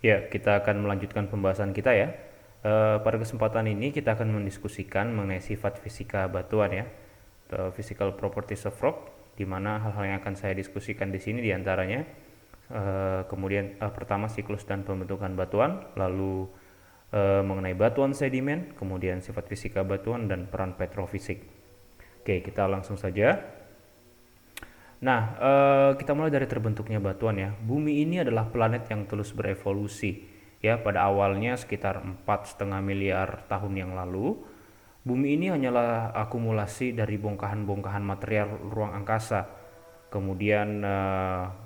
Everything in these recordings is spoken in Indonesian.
Ya, kita akan melanjutkan pembahasan kita ya. Pada kesempatan ini kita akan mendiskusikan mengenai sifat fisika batuan ya, the physical properties of rock, di mana hal-hal yang akan saya diskusikan di sini diantaranya kemudian pertama siklus dan pembentukan batuan, lalu mengenai batuan sedimen, kemudian sifat fisika batuan dan peran petrofisik. Oke, kita langsung saja. Nah, kita mulai dari terbentuknya batuan ya. Bumi ini adalah planet yang terus berevolusi. Ya, pada awalnya sekitar 4,5 miliar tahun yang lalu, bumi ini hanyalah akumulasi dari bongkahan-bongkahan material ruang angkasa. Kemudian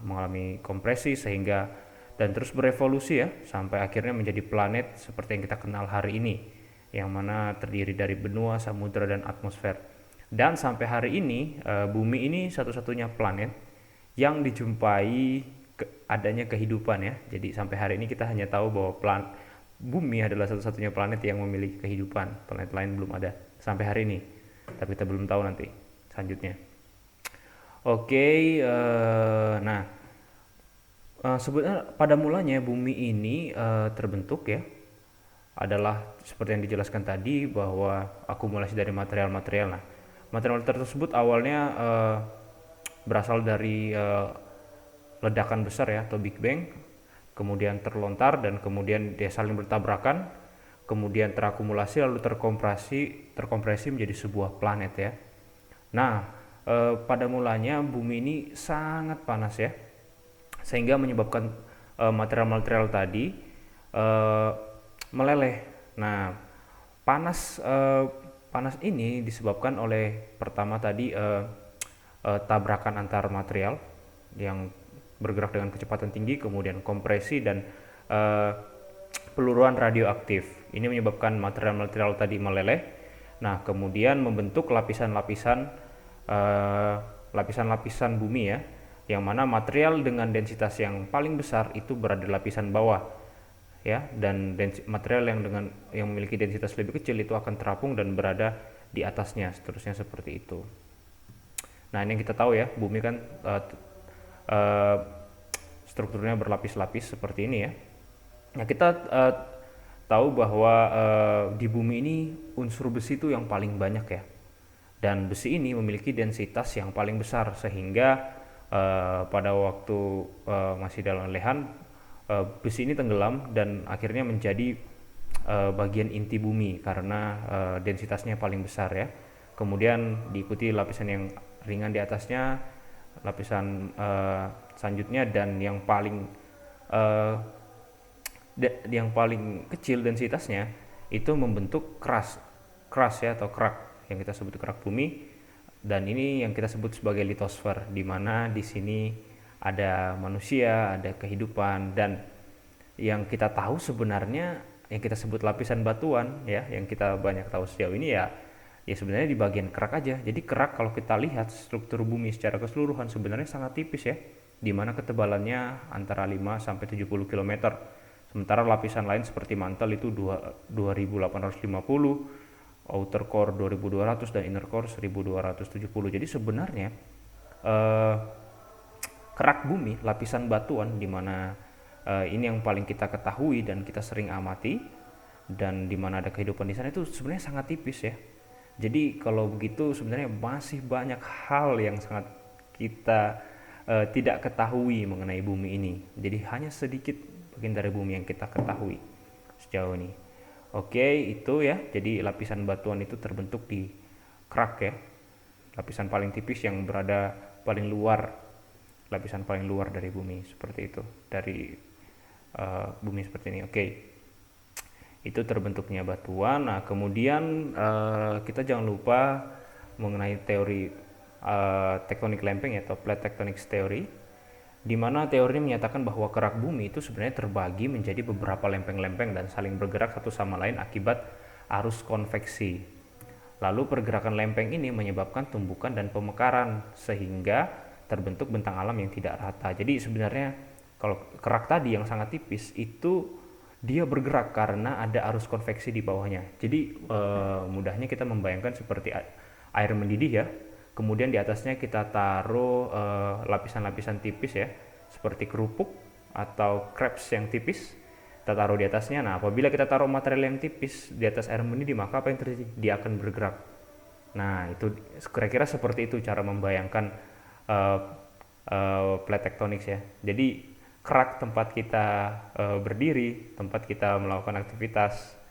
mengalami kompresi sehingga dan terus berevolusi ya sampai akhirnya menjadi planet seperti yang kita kenal hari ini, yang mana terdiri dari benua, samudra dan atmosfer. Dan sampai hari ini bumi ini satu-satunya planet yang dijumpai adanya kehidupan ya. Jadi sampai hari ini kita hanya tahu bahwa bumi adalah satu-satunya planet yang memiliki kehidupan. Planet lain belum ada sampai hari ini. Tapi kita belum tahu nanti selanjutnya. Oke, nah sebenarnya pada mulanya bumi ini terbentuk ya adalah seperti yang dijelaskan tadi bahwa akumulasi dari material-material. Nah, material tersebut awalnya berasal dari ledakan besar ya atau Big Bang, kemudian terlontar dan kemudian dia saling bertabrakan, kemudian terakumulasi lalu terkompresi menjadi sebuah planet ya. Nah, pada mulanya bumi ini sangat panas ya, sehingga menyebabkan material-material tadi uh, meleleh. Nah, panas ini disebabkan oleh pertama tadi tabrakan antar material yang bergerak dengan kecepatan tinggi, kemudian kompresi dan uh, peluruan radioaktif. Ini menyebabkan material-material tadi meleleh. Nah, kemudian membentuk lapisan-lapisan lapisan-lapisan bumi ya, yang mana material dengan densitas yang paling besar itu berada di lapisan bawah ya, dan material yang memiliki densitas lebih kecil itu akan terapung dan berada di atasnya, seterusnya seperti itu. Nah, ini yang kita tahu ya, bumi kan uh, strukturnya berlapis-lapis seperti ini ya. Nah, kita tahu bahwa di bumi ini unsur besi itu yang paling banyak ya, dan besi ini memiliki densitas yang paling besar sehingga pada waktu masih dalam lelehan besi ini tenggelam dan akhirnya menjadi bagian inti bumi karena densitasnya paling besar ya. Kemudian diikuti lapisan yang ringan di atasnya, lapisan selanjutnya, dan uh, yang paling kecil densitasnya itu membentuk crust ya atau kerak yang kita sebut kerak bumi, dan ini yang kita sebut sebagai litosfer, di mana di sini ada manusia, ada kehidupan, dan yang kita tahu sebenarnya yang kita sebut lapisan batuan ya, yang kita banyak tahu sejauh ini ya, ya sebenarnya di bagian kerak aja. Jadi kerak kalau kita lihat struktur bumi secara keseluruhan sebenarnya sangat tipis ya, di mana ketebalannya antara 5 sampai 70 km. Sementara lapisan lain seperti mantel itu 2850, outer core 2200 dan inner core 1270. Jadi sebenarnya eh, kerak bumi, lapisan batuan di mana ini yang paling kita ketahui dan kita sering amati dan di mana ada kehidupan di sana itu sebenarnya sangat tipis ya. Jadi kalau begitu sebenarnya masih banyak hal yang sangat kita tidak ketahui mengenai bumi ini. Jadi hanya sedikit bagian dari bumi yang kita ketahui sejauh ini. Oke, itu ya. Jadi lapisan batuan itu terbentuk di kerak ya. Lapisan paling tipis yang berada paling luar, lapisan paling luar dari bumi seperti itu. Dari bumi seperti ini. Oke. Itu terbentuknya batuan. Nah, kemudian kita jangan lupa mengenai teori tektonik lempeng atau plate tectonics theory, di mana teori ini menyatakan bahwa kerak bumi itu sebenarnya terbagi menjadi beberapa lempeng-lempeng dan saling bergerak satu sama lain akibat arus konveksi. Lalu pergerakan lempeng ini menyebabkan tumbukan dan pemekaran sehingga terbentuk bentang alam yang tidak rata. Jadi sebenarnya kalau kerak tadi yang sangat tipis itu dia bergerak karena ada arus konveksi di bawahnya. Jadi mudahnya kita membayangkan seperti air mendidih ya. Kemudian di atasnya kita taruh lapisan-lapisan tipis ya, seperti kerupuk atau crepes yang tipis. kita taruh di atasnya. Nah, apabila kita taruh material yang tipis di atas air mendidih, maka apa yang terjadi? Dia akan bergerak. Nah, itu kira-kira seperti itu cara membayangkan uh, plate tectonics ya. Jadi kerak tempat kita berdiri, tempat kita melakukan aktivitas,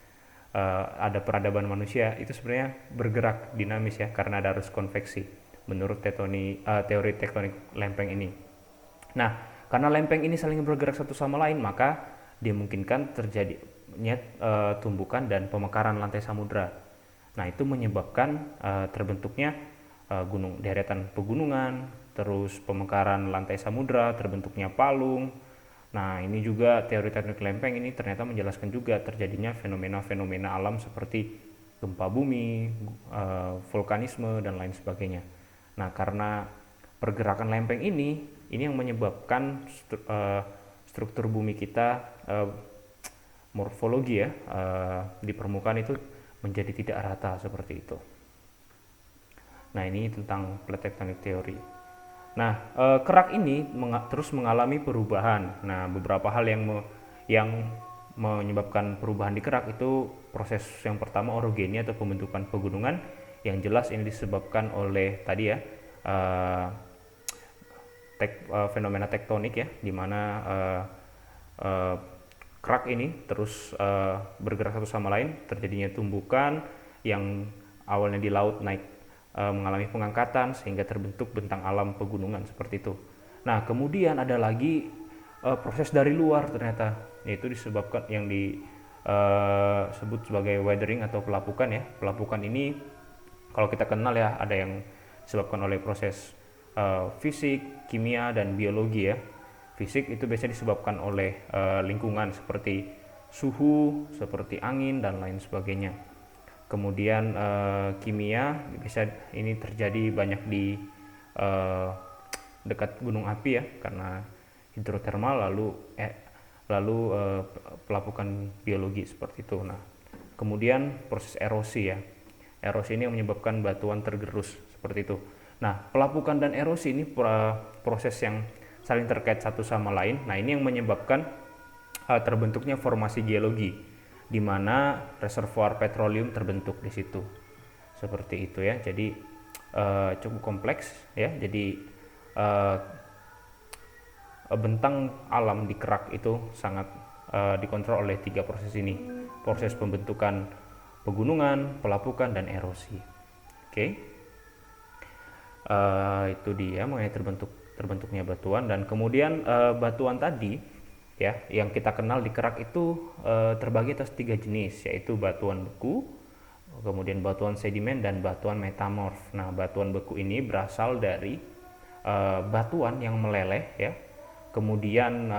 ada peradaban manusia, itu sebenarnya bergerak dinamis ya, karena ada arus konveksi menurut teori tektonik lempeng ini. Nah, karena lempeng ini saling bergerak satu sama lain, maka dimungkinkan terjadinya tumbukan dan pemekaran lantai samudra. Nah, itu menyebabkan terbentuknya deretan pegunungan, terus pemekaran lantai samudra, terbentuknya palung. Nah, ini juga teori tektonik lempeng ini ternyata menjelaskan juga terjadinya fenomena-fenomena alam seperti gempa bumi, vulkanisme, dan lain sebagainya. Nah, karena pergerakan lempeng ini yang menyebabkan struktur bumi kita, morfologi ya, di permukaan itu menjadi tidak rata seperti itu. Nah, ini tentang plate tectonic theory. Nah, kerak ini terus mengalami perubahan. Nah, beberapa hal yang menyebabkan perubahan di kerak itu proses yang pertama orogeni atau pembentukan pegunungan, yang jelas ini disebabkan oleh tadi ya fenomena tektonik ya, di mana kerak ini terus bergerak satu sama lain, terjadinya tumbukan yang awalnya di laut naik mengalami pengangkatan sehingga terbentuk bentang alam pegunungan seperti itu. Nah, kemudian ada lagi proses dari luar ternyata, yaitu disebabkan yang disebut sebagai weathering atau pelapukan ya. Pelapukan ini kalau kita kenal ya, ada yang disebabkan oleh proses fisik, kimia, dan biologi ya. Fisik itu biasanya disebabkan oleh lingkungan seperti suhu, seperti angin, dan lain sebagainya. Kemudian kimia bisa ini terjadi banyak di dekat gunung api ya, karena hidrotermal, lalu pelapukan biologi seperti itu. Nah, kemudian proses erosi ya. Erosi ini yang menyebabkan batuan tergerus seperti itu. Nah, pelapukan dan erosi ini proses yang saling terkait satu sama lain. Nah, ini yang menyebabkan terbentuknya formasi geologi, di mana reservoir petroleum terbentuk di situ. Seperti itu ya. Jadi cukup kompleks ya. Jadi bentang alam di kerak itu sangat dikontrol oleh 3 proses ini. Proses pembentukan pegunungan, pelapukan, dan erosi. Oke. Itu dia mengenai terbentuknya batuan. Dan kemudian batuan tadi ya, yang kita kenal di kerak itu terbagi atas 3 jenis, yaitu batuan beku, kemudian batuan sedimen, dan batuan metamorf. Nah, batuan beku ini berasal dari batuan yang meleleh ya, kemudian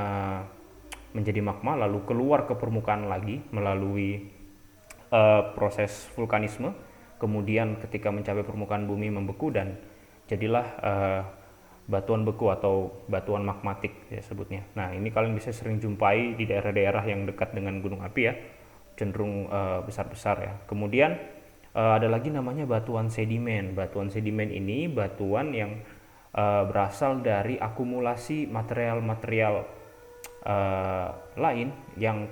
menjadi magma, lalu keluar ke permukaan lagi melalui proses vulkanisme, kemudian ketika mencapai permukaan bumi membeku, dan jadilah batuan beku atau batuan magmatik ya sebutnya. Nah, ini kalian bisa sering jumpai di daerah-daerah yang dekat dengan gunung api ya, cenderung besar-besar ya. Kemudian ada lagi namanya batuan sedimen. Batuan sedimen ini batuan yang berasal dari akumulasi material-material lain yang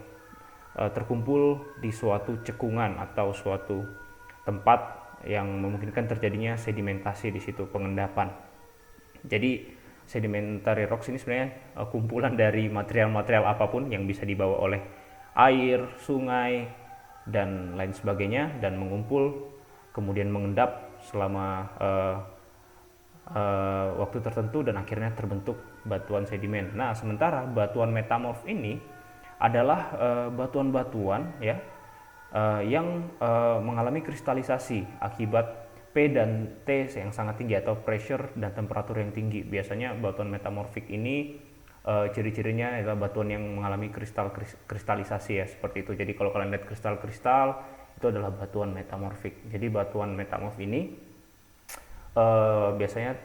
terkumpul di suatu cekungan atau suatu tempat yang memungkinkan terjadinya sedimentasi di situ, pengendapan. Jadi sedimentary rocks ini sebenarnya kumpulan dari material-material apapun yang bisa dibawa oleh air, sungai, dan lain sebagainya, dan mengumpul kemudian mengendap selama waktu tertentu, dan akhirnya terbentuk batuan sedimen. Nah, sementara batuan metamorf ini adalah batuan-batuan ya yang mengalami kristalisasi akibat P dan T yang sangat tinggi, atau pressure dan temperatur yang tinggi. Biasanya batuan metamorfik ini ciri-cirinya adalah batuan yang mengalami kristalisasi ya, seperti itu. Jadi kalau kalian lihat kristal-kristal, itu adalah batuan metamorfik. Jadi batuan metamorf ini biasanya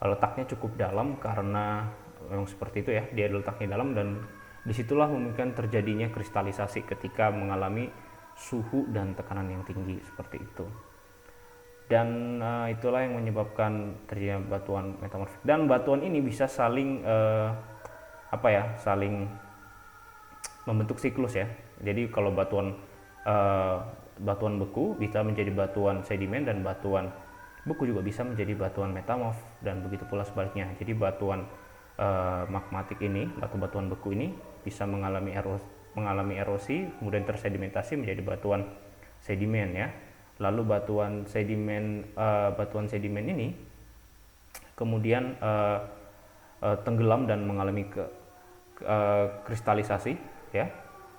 letaknya cukup dalam, karena memang seperti itu ya, dia letaknya dalam, dan disitulah memungkinkan terjadinya kristalisasi ketika mengalami suhu dan tekanan yang tinggi seperti itu. Dan itulah yang menyebabkan terjadinya batuan metamorfik. Dan batuan ini bisa saling saling membentuk siklus ya. Jadi kalau eh, batuan beku bisa menjadi batuan sedimen, dan batuan beku juga bisa menjadi batuan metamorf, dan begitu pula sebaliknya. Jadi batuan magmatik ini, batu-batuan beku ini bisa mengalami erosi, kemudian tersedimentasi menjadi batuan sedimen ya. Lalu batuan sedimen ini kemudian tenggelam dan mengalami kristalisasi ya,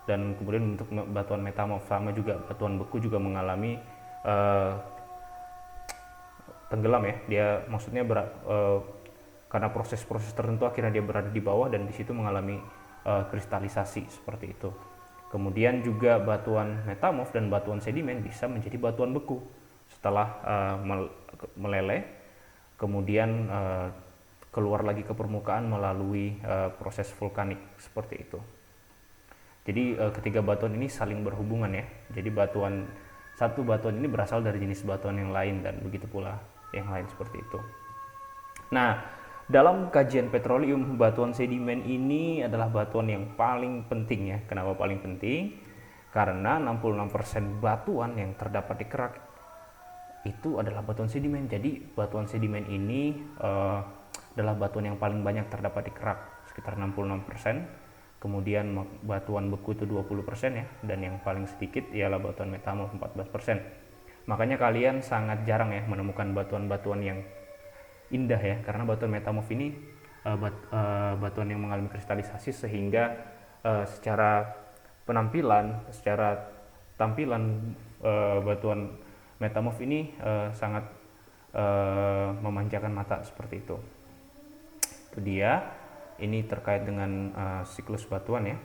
dan kemudian untuk batuan metamorf. Sama juga batuan beku juga mengalami tenggelam ya, dia maksudnya karena proses-proses tertentu akhirnya dia berada di bawah dan di situ mengalami kristalisasi seperti itu. Kemudian juga batuan metamorf dan batuan sedimen bisa menjadi batuan beku setelah meleleh, kemudian keluar lagi ke permukaan melalui proses vulkanik seperti itu. Jadi ketiga batuan ini saling berhubungan ya. Jadi satu batuan ini berasal dari jenis batuan yang lain, dan begitu pula yang lain seperti itu. Nah, dalam kajian petroleum, batuan sedimen ini adalah batuan yang paling penting ya. Kenapa paling penting? Karena 66% batuan yang terdapat di kerak itu adalah batuan sedimen. Jadi batuan sedimen ini adalah batuan yang paling banyak terdapat di kerak, sekitar 66%. Kemudian batuan beku itu 20% ya, dan yang paling sedikit ialah batuan metamorf 14%. Makanya kalian sangat jarang ya menemukan batuan-batuan yang indah ya, karena batuan metamorf ini batuan yang mengalami kristalisasi, sehingga secara tampilan batuan metamorf ini sangat memanjakan mata seperti itu. Itu dia, ini terkait dengan siklus batuan ya.